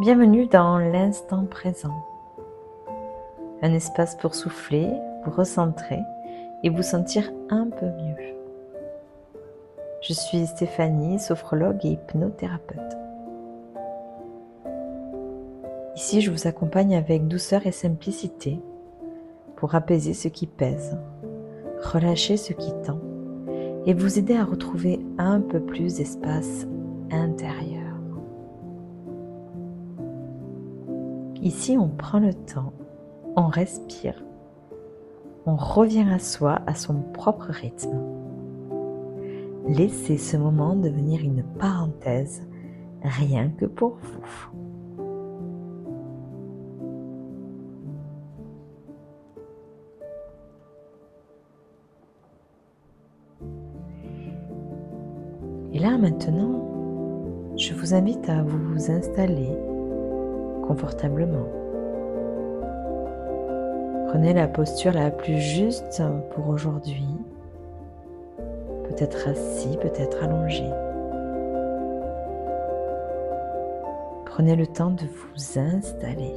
Bienvenue dans l'instant présent, un espace pour souffler, vous recentrer et vous sentir un peu mieux. Je suis Stéphanie, sophrologue et hypnothérapeute. Ici, je vous accompagne avec douceur et simplicité pour apaiser ce qui pèse, relâcher ce qui tend et vous aider à retrouver un peu plus d'espace intérieur. Ici, on prend le temps, on respire, on revient à soi à son propre rythme. Laissez ce moment devenir une parenthèse, rien que pour vous. Et là maintenant, je vous invite à vous installer confortablement. Prenez la posture la plus juste pour aujourd'hui, peut-être assis, peut-être allongé. Prenez le temps de vous installer.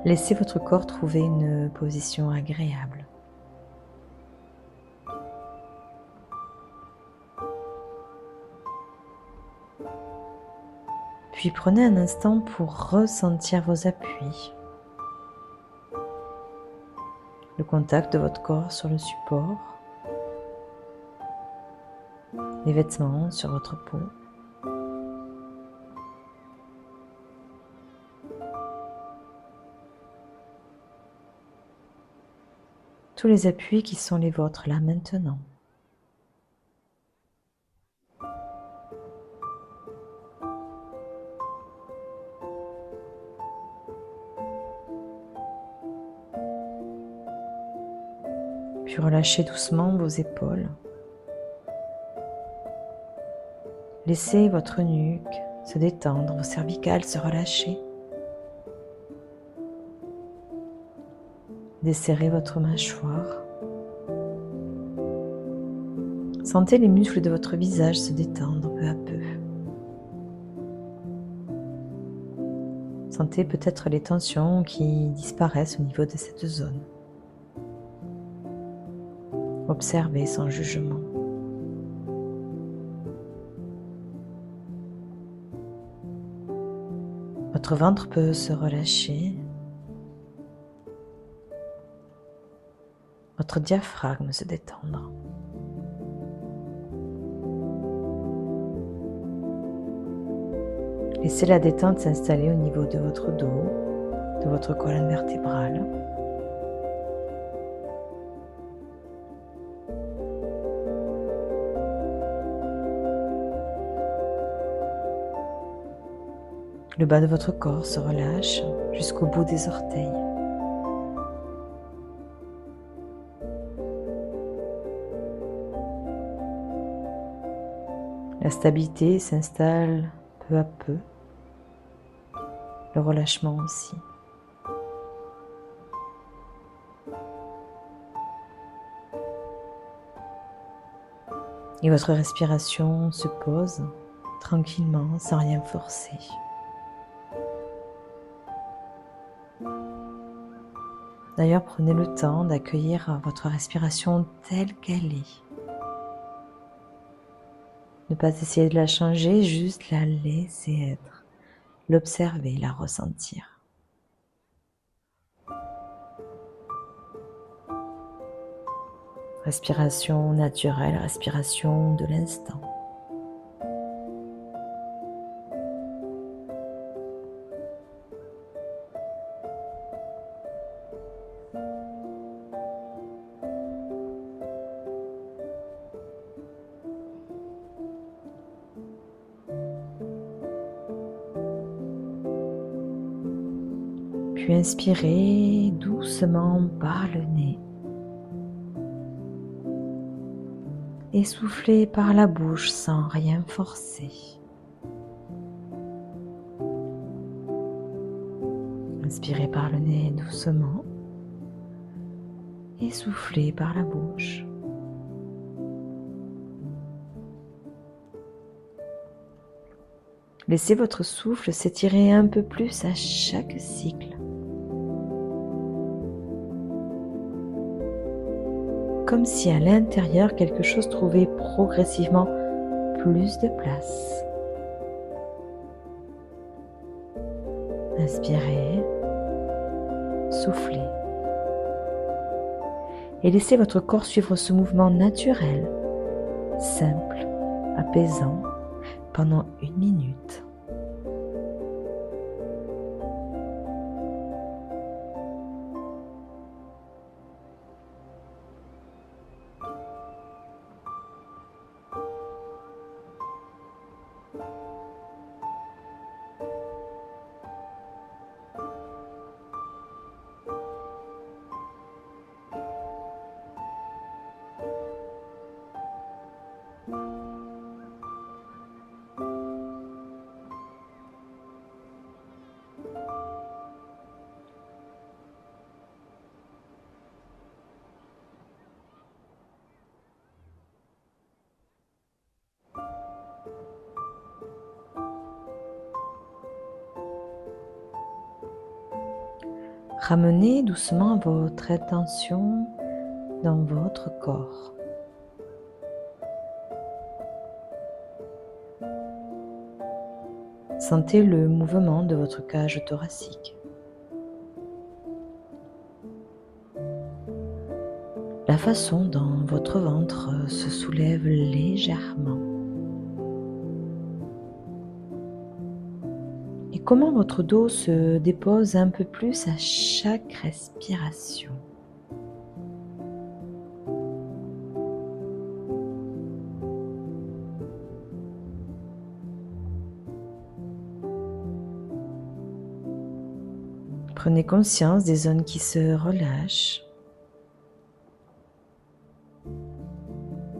Laissez votre corps trouver une position agréable. Puis prenez un instant pour ressentir vos appuis. Le contact de votre corps sur le support, les vêtements sur votre peau. Tous les appuis qui sont les vôtres là maintenant. Puis relâchez doucement vos épaules. Laissez votre nuque se détendre, vos cervicales se relâcher. Desserrez votre mâchoire. Sentez les muscles de votre visage se détendre peu à peu. Sentez peut-être les tensions qui disparaissent au niveau de cette zone. Observez sans jugement. Votre ventre peut se relâcher. Votre diaphragme se détendre. Laissez la détente s'installer au niveau de votre dos, de votre colonne vertébrale. Le bas de votre corps se relâche jusqu'au bout des orteils. La stabilité s'installe peu à peu, le relâchement aussi. Et votre respiration se pose tranquillement, sans rien forcer. D'ailleurs, prenez le temps d'accueillir votre respiration telle qu'elle est. Ne pas essayer de la changer, juste la laisser être, l'observer, la ressentir. Respiration naturelle, respiration de l'instant. Puis inspirez doucement par le nez et soufflez par la bouche sans rien forcer. Inspirez par le nez doucement et soufflez par la bouche. Laissez votre souffle s'étirer un peu plus à chaque cycle, comme si à l'intérieur quelque chose trouvait progressivement plus de place. Inspirez, soufflez et laissez votre corps suivre ce mouvement naturel, simple, apaisant, pendant 1 minute. Ramenez doucement votre attention dans votre corps. Sentez le mouvement de votre cage thoracique. La façon dont votre ventre se soulève légèrement. Et comment votre dos se dépose un peu plus à chaque respiration. Prenez conscience des zones qui se relâchent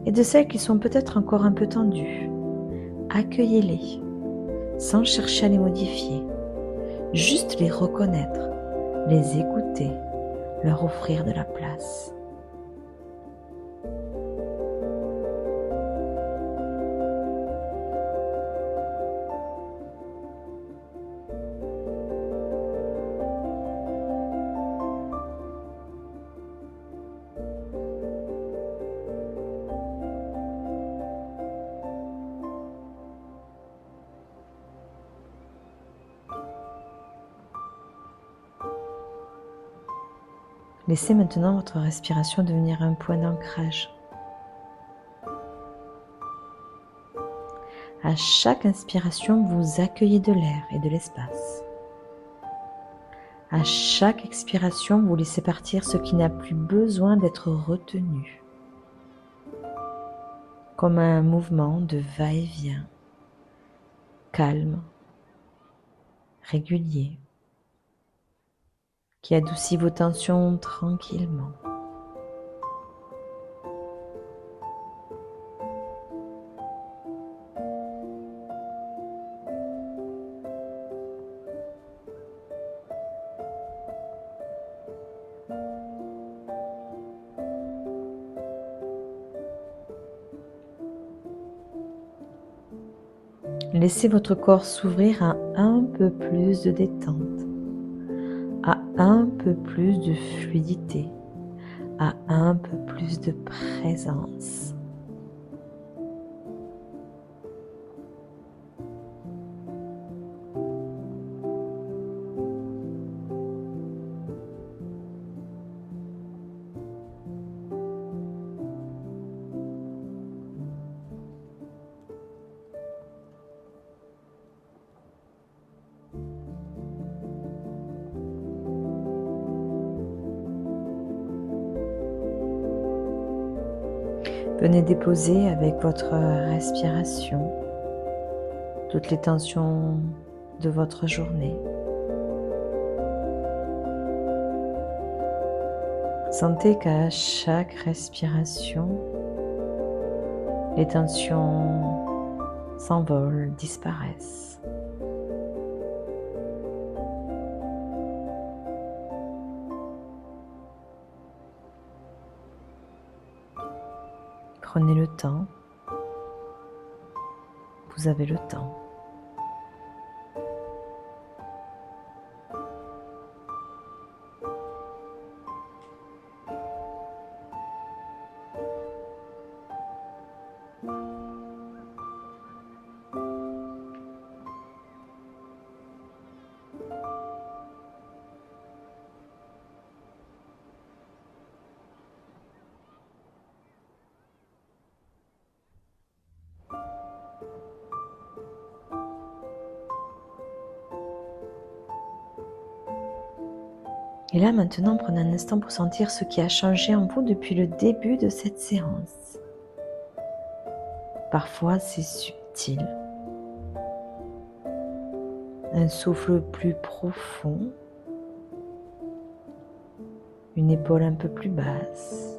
et de celles qui sont peut-être encore un peu tendues. Accueillez-les sans chercher à les modifier, juste les reconnaître, les écouter, leur offrir de la place. Laissez maintenant votre respiration devenir un point d'ancrage. À chaque inspiration, vous accueillez de l'air et de l'espace. À chaque expiration, vous laissez partir ce qui n'a plus besoin d'être retenu. Comme un mouvement de va-et-vient, calme, régulier, qui adoucit vos tensions tranquillement. Laissez votre corps s'ouvrir à un peu plus de détente, à un peu plus de fluidité, à un peu plus de présence. Venez déposer avec votre respiration toutes les tensions de votre journée. Sentez qu'à chaque respiration, les tensions s'envolent, disparaissent. Prenez le temps. Vous avez le temps. Et là maintenant, prenez un instant pour sentir ce qui a changé en vous depuis le début de cette séance. Parfois c'est subtil, un souffle plus profond, une épaule un peu plus basse,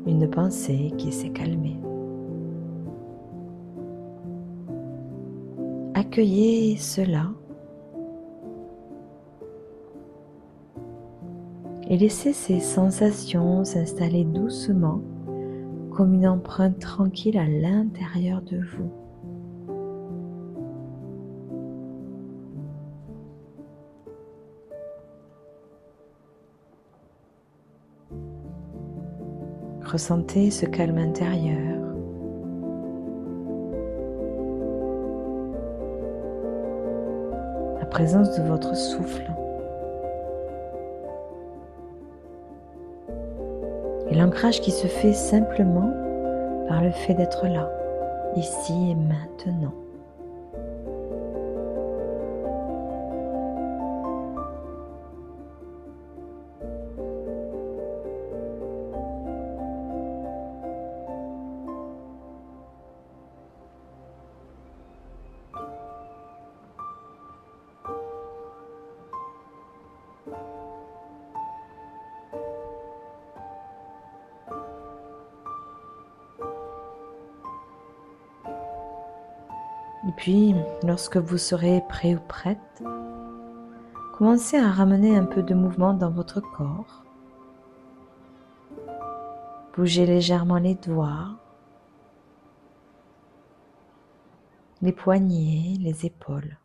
une pensée qui s'est calmée. Accueillez cela et laissez ces sensations s'installer doucement comme une empreinte tranquille à l'intérieur de vous. Ressentez ce calme intérieur. La présence de votre souffle. Et l'ancrage qui se fait simplement par le fait d'être là, ici et maintenant. Et puis, lorsque vous serez prêt ou prête, commencez à ramener un peu de mouvement dans votre corps. Bougez légèrement les doigts, les poignets, les épaules.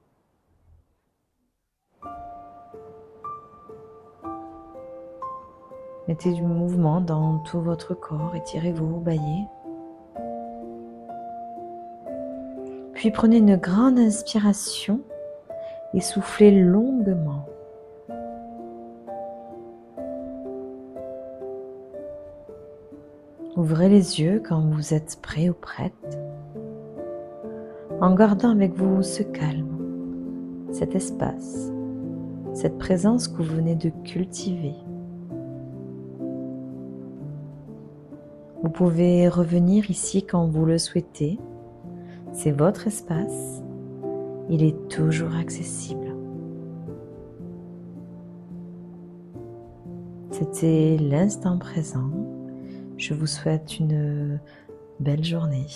Mettez du mouvement dans tout votre corps, étirez-vous, baillez. Puis prenez une grande inspiration et soufflez longuement. Ouvrez les yeux quand vous êtes prêt ou prête, en gardant avec vous ce calme, cet espace, cette présence que vous venez de cultiver. Vous pouvez revenir ici quand vous le souhaitez. C'est votre espace, il est toujours accessible. C'était l'instant présent. Je vous souhaite une belle journée.